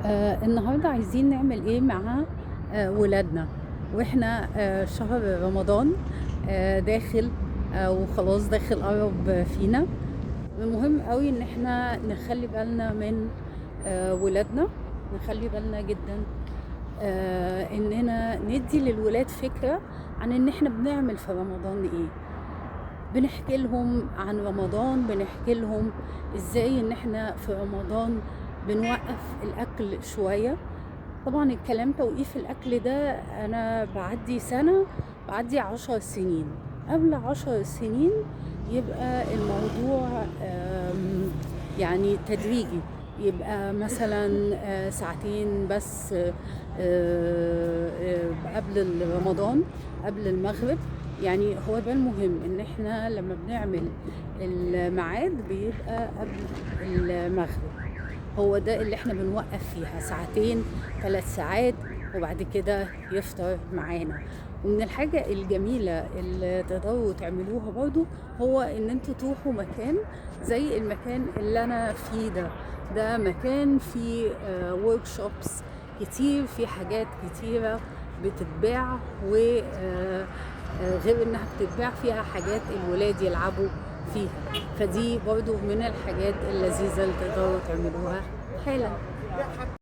النهارده عايزين نعمل إيه مع ولادنا، وإحنا شهر رمضان داخل وخلاص داخل قرب فينا. مهم أوي إن إحنا نخلّي بالنا من ولادنا، نخلّي بالنا جدًا إننا ندّي للولاد فكرة عن إن إحنا بنعمل في رمضان إيه. بنحكي لهم عن رمضان، بنحكي لهم إزاي إن إحنا في رمضان بنوقّف الأكل شوية. طبعًا الكلام توقيف الأكل ده أنا باعدّي سَنة، باعدّي 10 سنين، قبل 10 سنين يبقى الموضوع يعني تدريجي، يبقى مثلًا ساعتين بس قبل رمضان، قبل المغرب. يعني هو ده المهم، إن إحنا لمّا بنعمل الميعاد بيبقى قبل المغرب. هو ده اللي إحنا بنوقّف فيها ساعتين، 3 ساعات، وبعد كده يفطر معانا. ومن الحاجة الجميلة اللي تقدروا تعملوها برضه، هو إن أنتم تروحوا مكان زي المكان اللي أنا فيه ده. ده مكان فيه workshops كتير، فيه حاجات كتيرة بتتباع، و غير إنها بتتباع فيها حاجات الولاد يلعبوا فيها. فدي برضه من الحاجات اللذيذة اللي تقدروا تعملوها حالا.